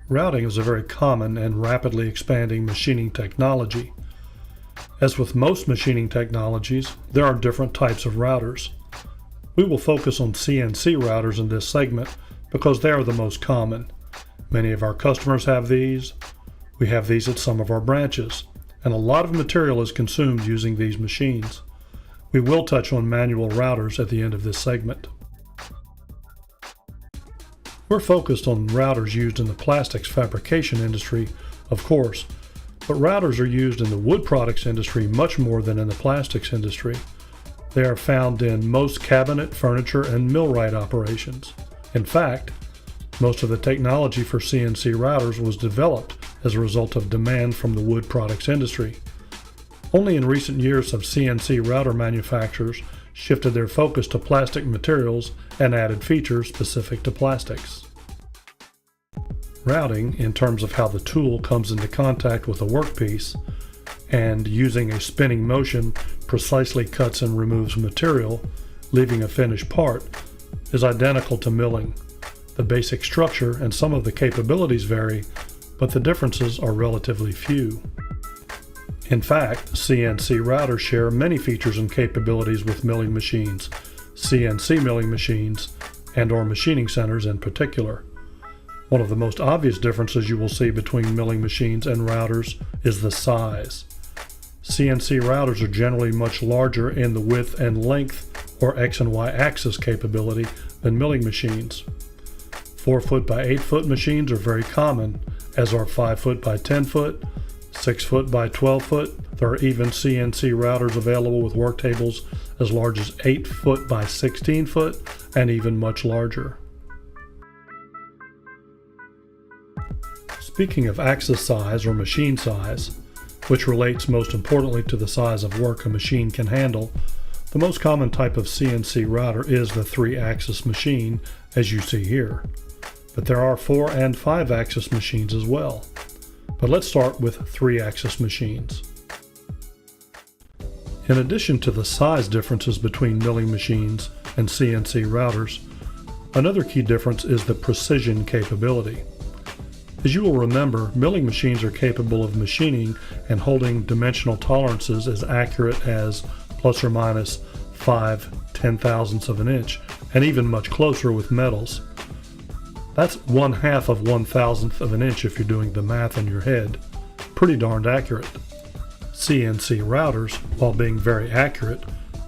Routing is a very common and rapidly expanding machining technology. As with most machining technologies, there are different types of routers. We will focus on CNC routers in this segment because they are the most common. Many of our customers have these. We have these at some of our branches, and a lot of material is consumed using these machines. We will touch on manual routers at the end of this segment. We're focused on routers used in the plastics fabrication industry, of course, but routers are used in the wood products industry much more than in the plastics industry. They are found in most cabinet, furniture, and millwright operations. In fact, most of the technology for CNC routers was developed as a result of demand from the wood products industry. Only in recent years have CNC router manufacturers shifted their focus to plastic materials and added features specific to plastics. Routing, in terms of how the tool comes into contact with a workpiece and using a spinning motion precisely cuts and removes material, leaving a finished part, is identical to milling. The basic structure and some of the capabilities vary, but the differences are relatively few. In fact, CNC routers share many features and capabilities with milling machines, CNC milling machines, and/or machining centers in particular. One of the most obvious differences you will see between milling machines and routers is the size. CNC routers are generally much larger in the width and length or X and Y axis capability than milling machines. 4 foot by 8 foot machines are very common, as are 5 foot by 10 foot, 6 foot by 12 foot. There are even CNC routers available with work tables as large as 8 foot by 16 foot and even much larger. Speaking of axis size or machine size, which relates most importantly to the size of work a machine can handle, the most common type of CNC router is the 3-axis machine, as you see here. But there are 4 and 5-axis machines as well. But let's start with 3-axis machines. In addition to the size differences between milling machines and CNC routers, another key difference is the precision capability. As you will remember, milling machines are capable of machining and holding dimensional tolerances as accurate as plus or minus 5/10,000ths of an inch, and even much closer with metals. That's 1/2 of 1,000th of an inch if you're doing the math in your head. Pretty darned accurate. CNC routers, while being very accurate,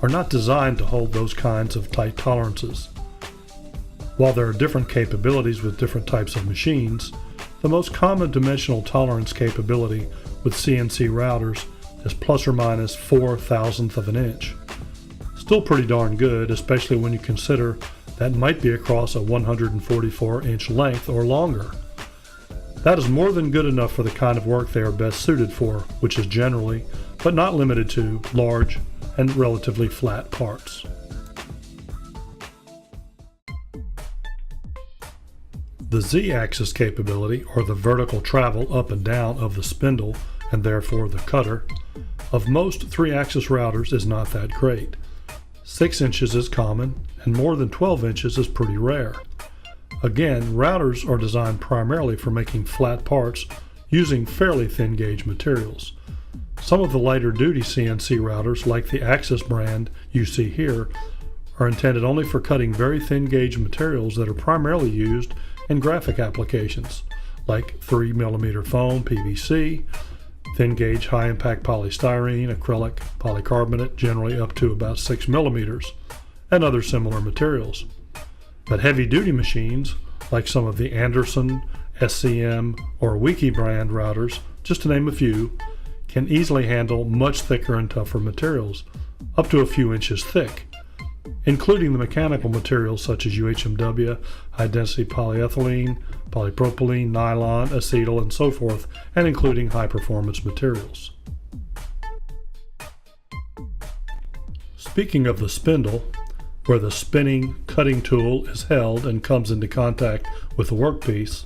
are not designed to hold those kinds of tight tolerances. While there are different capabilities with different types of machines, the most common dimensional tolerance capability with CNC routers is plus or minus 4/1000th of an inch. Still pretty darn good, especially when you consider that might be across a 144-inch length or longer. That is more than good enough for the kind of work they are best suited for, which is generally, but not limited to, large and relatively flat parts. The Z-axis capability, or the vertical travel up and down of the spindle, and therefore the cutter, of most 3-axis routers is not that great. 6 inches is common, and more than 12 inches is pretty rare. Again, routers are designed primarily for making flat parts using fairly thin gauge materials. Some of the lighter duty CNC routers, like the Axis brand you see here, are intended only for cutting very thin gauge materials that are primarily used in graphic applications, like 3mm foam, PVC, thin gauge high impact polystyrene, acrylic, polycarbonate, generally up to about 6mm, and other similar materials. But heavy duty machines, like some of the Anderson, SCM, or Wiki brand routers, just to name a few, can easily handle much thicker and tougher materials, up to a few inches thick, including the mechanical materials such as UHMW, high-density polyethylene, polypropylene, nylon, acetyl, and so forth, and including high-performance materials. Speaking of the spindle, where the spinning cutting tool is held and comes into contact with the workpiece,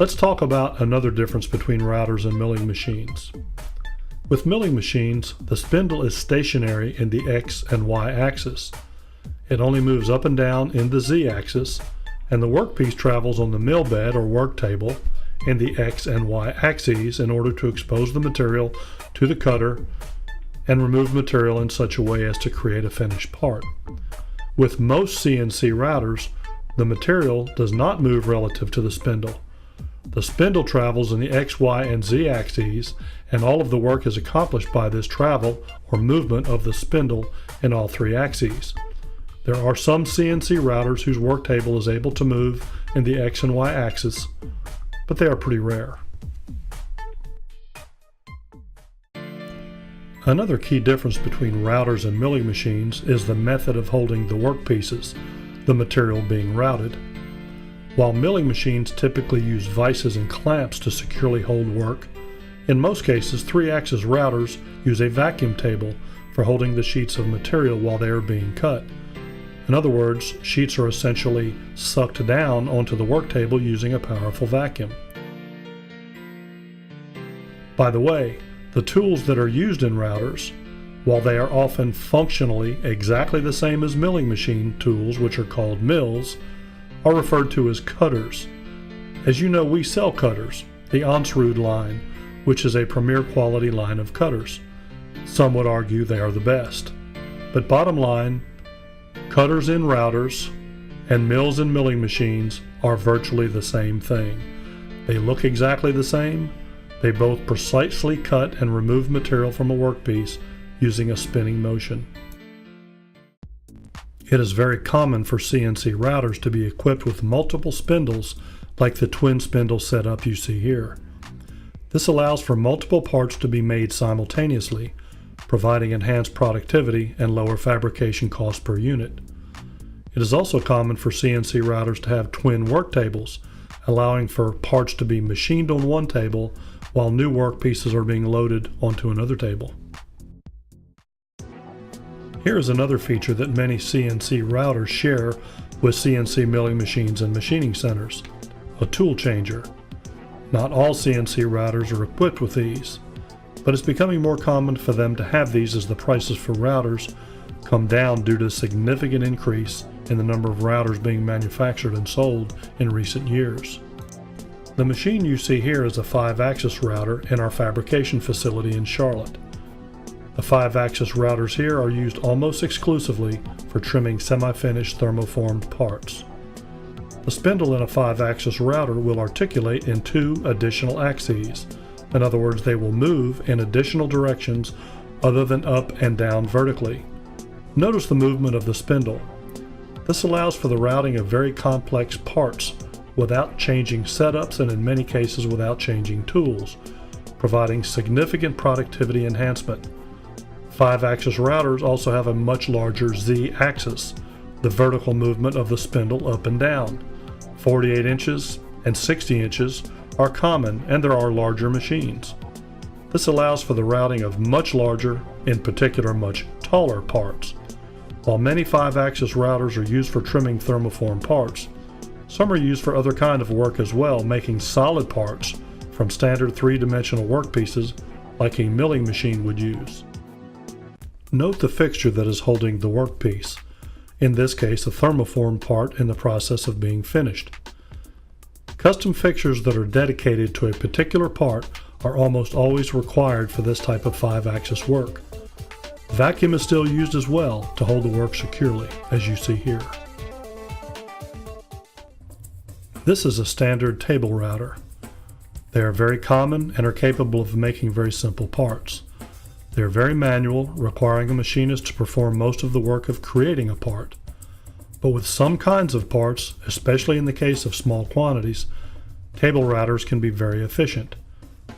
let's talk about another difference between routers and milling machines. With milling machines, the spindle is stationary in the X and Y axis. It only moves up and down in the Z axis, and the workpiece travels on the mill bed or work table in the X and Y axes in order to expose the material to the cutter and remove material in such a way as to create a finished part. With most CNC routers, the material does not move relative to the spindle. The spindle travels in the X, Y, and Z axes, and all of the work is accomplished by this travel or movement of the spindle in all three axes. There are some CNC routers whose work table is able to move in the X and Y axis, but they are pretty rare. Another key difference between routers and milling machines is the method of holding the workpieces, the material being routed. While milling machines typically use vices and clamps to securely hold work, in most cases 3-axis routers use a vacuum table for holding the sheets of material while they are being cut. In other words, sheets are essentially sucked down onto the work table using a powerful vacuum. By the way, the tools that are used in routers, while they are often functionally exactly the same as milling machine tools, which are called mills, are referred to as cutters. As you know, we sell cutters, the Onsrud line, which is a premier quality line of cutters. Some would argue they are the best. But bottom line, cutters in routers and mills in milling machines are virtually the same thing. They look exactly the same. They both precisely cut and remove material from a workpiece using a spinning motion. It is very common for CNC routers to be equipped with multiple spindles like the twin spindle setup you see here. This allows for multiple parts to be made simultaneously, providing enhanced productivity and lower fabrication costs per unit. It is also common for CNC routers to have twin work tables, allowing for parts to be machined on one table while new work pieces are being loaded onto another table. Here is another feature that many CNC routers share with CNC milling machines and machining centers: a tool changer. Not all CNC routers are equipped with these, but it's becoming more common for them to have these as the prices for routers come down due to a significant increase in the number of routers being manufactured and sold in recent years. The machine you see here is a 5-axis router in our fabrication facility in Charlotte. The 5-axis routers here are used almost exclusively for trimming semi-finished thermoformed parts. The spindle in a 5-axis router will articulate in 2 additional axes. In other words, they will move in additional directions other than up and down vertically. Notice the movement of the spindle. This allows for the routing of very complex parts without changing setups and in many cases without changing tools, providing significant productivity enhancement. 5-axis routers also have a much larger Z-axis, the vertical movement of the spindle up and down. 48 inches and 60 inches are common, and there are larger machines. This allows for the routing of much larger, in particular much taller parts. While many 5-axis routers are used for trimming thermoform parts, some are used for other kind of work as well, making solid parts from standard 3-dimensional workpieces like a milling machine would use. Note the fixture that is holding the workpiece, in this case a thermoform part in the process of being finished. Custom fixtures that are dedicated to a particular part are almost always required for this type of 5-axis work. Vacuum is still used as well to hold the work securely, as you see here. This is a standard table router. They are very common and are capable of making very simple parts. They are very manual, requiring a machinist to perform most of the work of creating a part. But with some kinds of parts, especially in the case of small quantities, table routers can be very efficient.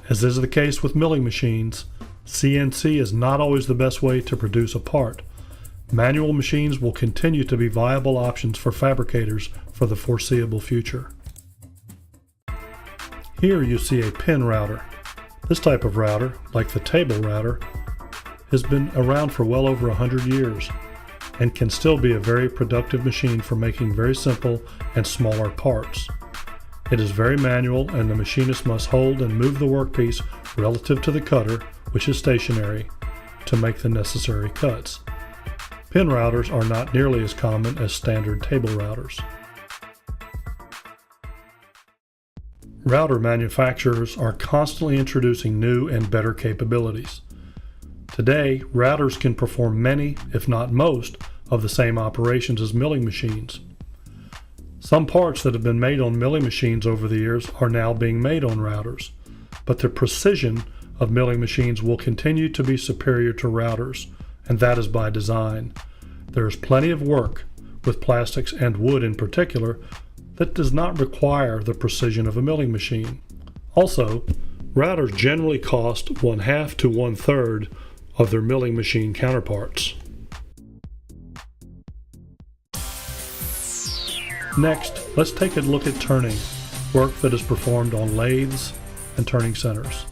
As is the case with milling machines, CNC is not always the best way to produce a part. Manual machines will continue to be viable options for fabricators for the foreseeable future. Here you see a pin router. This type of router, like the table router, has been around for well over 100 years and can still be a very productive machine for making very simple and smaller parts. It is very manual, and the machinist must hold and move the workpiece relative to the cutter, which is stationary, to make the necessary cuts. Pin routers are not nearly as common as standard table routers. Router manufacturers are constantly introducing new and better capabilities. Today, routers can perform many, if not most, of the same operations as milling machines. Some parts that have been made on milling machines over the years are now being made on routers, but the precision of milling machines will continue to be superior to routers, and that is by design. There is plenty of work, with plastics and wood in particular, that does not require the precision of a milling machine. Also, routers generally cost 1/2 to 1/3 of their milling machine counterparts. Next, let's take a look at turning, work that is performed on lathes and turning centers.